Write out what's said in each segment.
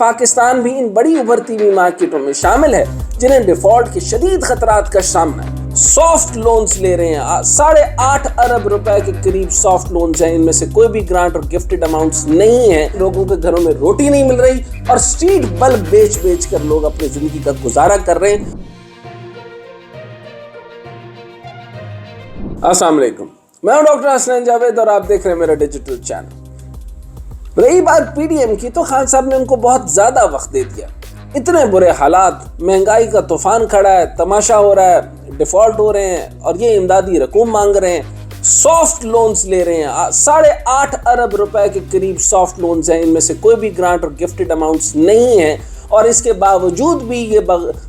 پاکستان بھی ان بڑی ابھرتی ہوئی مارکیٹوں میں شامل ہے جنہیں ڈیفالٹ کے شدید خطرات کا سامنا ہے۔ سافٹ لونز لے رہے ہیں، 8.5 ارب روپے کے قریب سافٹ لونز ہیں، ان میں سے کوئی بھی گرانٹ اور گفٹڈ اماؤنٹس نہیں ہیں۔ لوگوں کے گھروں میں روٹی نہیں مل رہی اور سٹریٹ بلب بیچ کر لوگ اپنی زندگی کا گزارا کر رہے ہیں۔ السلام علیکم، میں ہوں ڈاکٹر حسنین جاوید اور آپ دیکھ رہے ہیں میرا ڈیجیٹل چینل۔ رہی بات پی ڈی ایم کی، تو خان صاحب نے ان کو بہت زیادہ وقت دے دیا۔ اتنے برے حالات، مہنگائی کا طوفان کھڑا ہے، تماشا ہو رہا ہے، ڈیفالٹ ہو رہے ہیں اور یہ امدادی رقوم مانگ رہے ہیں، سافٹ لونز لے رہے ہیں، 8.5 ارب روپے کے قریب سافٹ لونز ہیں، ان میں سے کوئی بھی گرانٹ اور گفٹڈ اماؤنٹس نہیں ہیں، اور اس کے باوجود بھی یہ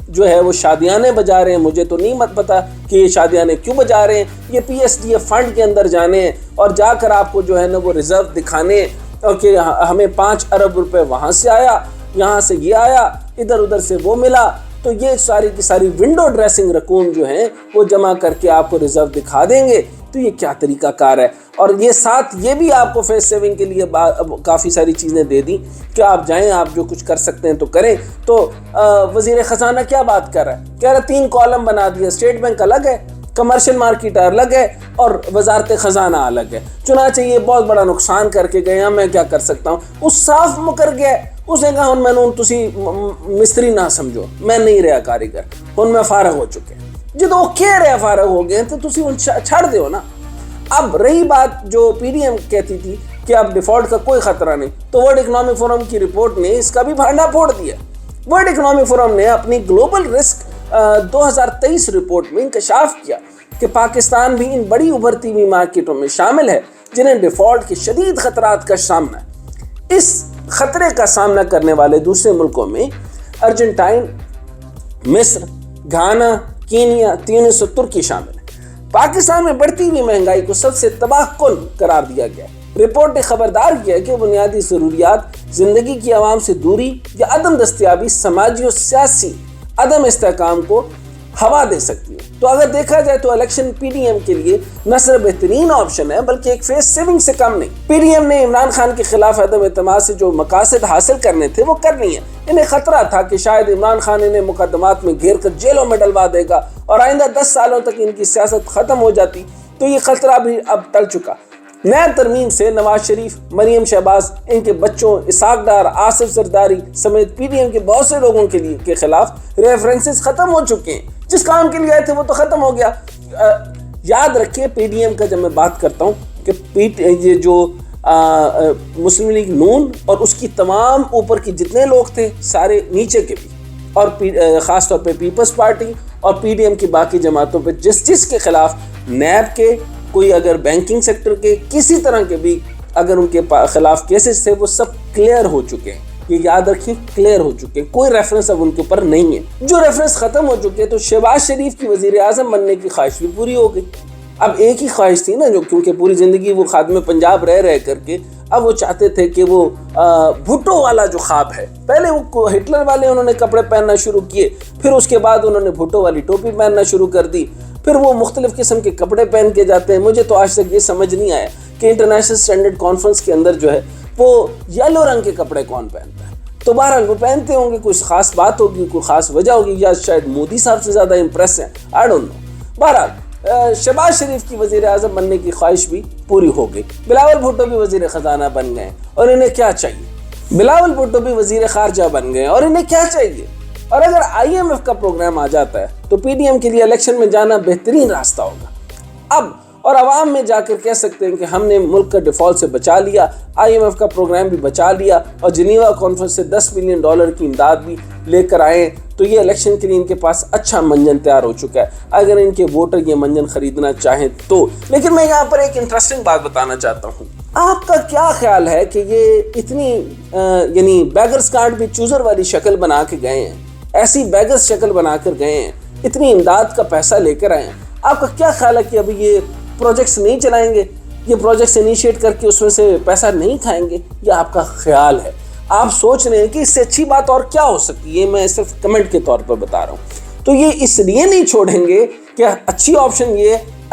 جو ہے وہ شادیانے بجا رہے ہیں۔ مجھے تو نہیں پتا کہ یہ شادیانے کیوں بجا رہے ہیں۔ یہ P S D F fund کے اندر جانے ہیں اور جا کر آپ کو جو ہے نا وہ ریزرو دکھانے کہ ہمیں 5 ارب روپے وہاں سے آیا، یہاں سے یہ آیا، ادھر ادھر سے وہ ملا، تو یہ ساری کی ساری ونڈو ڈریسنگ رقوم جو ہیں وہ جمع کر کے آپ کو ریزرو دکھا دیں گے۔ تو یہ کیا طریقہ کار ہے؟ اور یہ ساتھ یہ بھی آپ کو فیس سیونگ کے لیے کافی ساری چیزیں دے دی کہ آپ جائیں، آپ جو کچھ کر سکتے ہیں تو کریں۔ تو وزیر خزانہ کیا بات کر رہا ہے؟ کہہ رہا 3 کالم بنا دیا، اسٹیٹ بینک الگ ہے، کمرشل مارکیٹ الگ ہے اور وزارت خزانہ الگ ہے، چنانچہ یہ بہت بڑا نقصان کر کے گئے ہیں، میں کیا کر سکتا ہوں۔ اس صاف مکر گیا، اس نے کہا میں تسی مستری نہ سمجھو، میں نہیں رہا کاریگر، ہن میں فارغ ہو چکے۔ جدو وہ کہہ رہے فارغ ہو گئے تو تسی چھڑ دیو نا۔ اب رہی بات جو پی ڈی ایم کہتی تھی کہ اب ڈیفالٹ کا کوئی خطرہ نہیں، تو ورلڈ اکنامک فورم کی رپورٹ نے اس کا بھی بھانڈا پھوڑ دیا۔ ورلڈ اکنامک فورم نے اپنی گلوبل رسک 2023 رپورٹ میں انکشاف کیا کہ پاکستان بھی ان بڑی ابھرتی ہوئی مارکیٹوں میں شامل ہے جنہیں ڈیفالٹ کے شدید خطرات کا سامنا ہے۔ اس خطرے کا سامنا کرنے والے دوسرے ملکوں میں ارجنٹائن، مصر، گھانا، کینیا، تیونس اور ترکی شامل ہیں۔ پاکستان میں بڑھتی ہوئی مہنگائی کو سب سے تباہ کن قرار دیا گیا ہے۔ رپورٹ نے خبردار کیا کہ بنیادی ضروریات، زندگی کی عوام سے دوری یا عدم دستیابی سماجی اور سیاسی عدم استحکام کو ہوا دے سکتی ہے۔ تو اگر دیکھا جائے تو الیکشن پی ڈی ایم کے لیے نہ صرف بہترین آپشن ہے بلکہ ایک فیس سیونگ سے کم نہیں۔ پی ڈی ایم نے عمران خان کے خلاف عدم اعتماد سے جو مقاصد حاصل کرنے تھے وہ کر نہیں ہے۔ انہیں خطرہ تھا کہ شاید عمران خان انہیں مقدمات میں گھیر کر جیلوں میں ڈلوا دے گا اور آئندہ 10 سالوں تک ان کی سیاست ختم ہو جاتی، تو یہ خطرہ بھی اب ٹل چکا۔ نیا ترمیم سے نواز شریف، مریم شہباز، ان کے بچوں، اسحاق ڈار، آصف زرداری سمیت پی ڈی ایم کے بہت سے لوگوں کے خلاف ریفرنسز ختم ہو چکے ہیں۔ جس کام کے لیے آئے تھے وہ تو ختم ہو گیا۔ یاد رکھیے پی ڈی ایم کا جب میں بات کرتا ہوں کہ یہ جو مسلم لیگ نون اور اس کی تمام اوپر کی جتنے لوگ تھے سارے نیچے کے بھی، اور خاص طور پہ پیپلز پارٹی اور پی ڈی ایم کی باقی جماعتوں پہ جس کے خلاف نیب کے، کوئی اگر بینکنگ سیکٹر کے کسی طرح کے بھی اگر ان کے خلاف کیسز تھے، وہ سب کلیئر ہو چکے ہیں۔ یہ یاد رکھیں، کلیئر ہو چکے ہیں، کوئی ریفرنس اب ان کے اوپر نہیں ہے۔ جو ریفرنس ختم ہو چکے تو شہباز شریف کی وزیر اعظم بننے کی خواہش بھی پوری ہو گئی۔ اب ایک ہی خواہش تھی نا، جو کیونکہ پوری زندگی وہ خادم پنجاب رہ کر کے اب وہ چاہتے تھے کہ وہ بھٹو والا جو خواب ہے، پہلے وہ ہٹلر والے انہوں نے کپڑے پہننا شروع کیے، پھر اس کے بعد انہوں نے بھٹو والی ٹوپی پہننا شروع کر دی، پھر وہ مختلف قسم کے کپڑے پہن کے جاتے ہیں۔ مجھے تو آج تک یہ سمجھ نہیں آیا کہ انٹرنیشنل اسٹینڈرڈ کانفرنس کے اندر جو ہے وہ یلو رنگ کے کپڑے کون پہنتا ہے۔ تو بہرحال وہ پہنتے ہوں گے، کوئی خاص بات ہوگی، کوئی خاص وجہ ہوگی، یا شاید مودی صاحب سے زیادہ امپریس ہیں، آئی ڈونٹ نو۔ بہرحال شہباز شریف کی وزیر اعظم بننے کی خواہش بھی پوری ہو گئی۔ بلاول بھٹو بھی وزیر خزانہ بن گئے اور انہیں کیا چاہیے؟ بلاول بھٹو بھی وزیر خارجہ بن گئے اور انہیں کیا چاہیے؟ اور اگر آئی ایم ایف کا پروگرام آ جاتا ہے تو پی ڈی ایم کے لیے الیکشن میں جانا بہترین راستہ ہوگا۔ اب اور عوام میں جا کر کہہ سکتے ہیں کہ ہم نے ملک کا ڈیفالٹ سے بچا لیا، آئی ایم ایف کا پروگرام بھی بچا لیا اور جنیوا کانفرنس سے $10 بلین کی امداد بھی لے کر آئے، تو یہ الیکشن کے لیے ان کے پاس اچھا منجن تیار ہو چکا ہے اگر ان کے ووٹر یہ منجن خریدنا چاہیں تو۔ لیکن میں یہاں پر ایک انٹرسٹنگ بات بتانا چاہتا ہوں۔ آپ کا کیا خیال ہے کہ یہ اتنی یعنی بیگرز کارڈ بھی چوزر والی شکل بنا کے گئے ہیں، ایسی بیگرز شکل بنا کر گئے ہیں، اتنی امداد کا پیسہ لے کر آئے ہیں، آپ کا کیا خیال ہے کہ ابھی یہ پروجیکٹس نہیں چلائیں گے، یہ پروجیکٹس انیشیٹ کر کے اس میں سے پیسہ نہیں کھائیں گے؟ یہ آپ کا خیال ہے، آپ سوچ رہے ہیں کہ اس سے اچھی بات اور کیا ہو سکتی ہے؟ یہ میں صرف کمنٹ کے طور پر بتا رہا ہوں۔ تو یہ اس لیے نہیں چھوڑیں گے کہ اچھی آپشن یہ ہے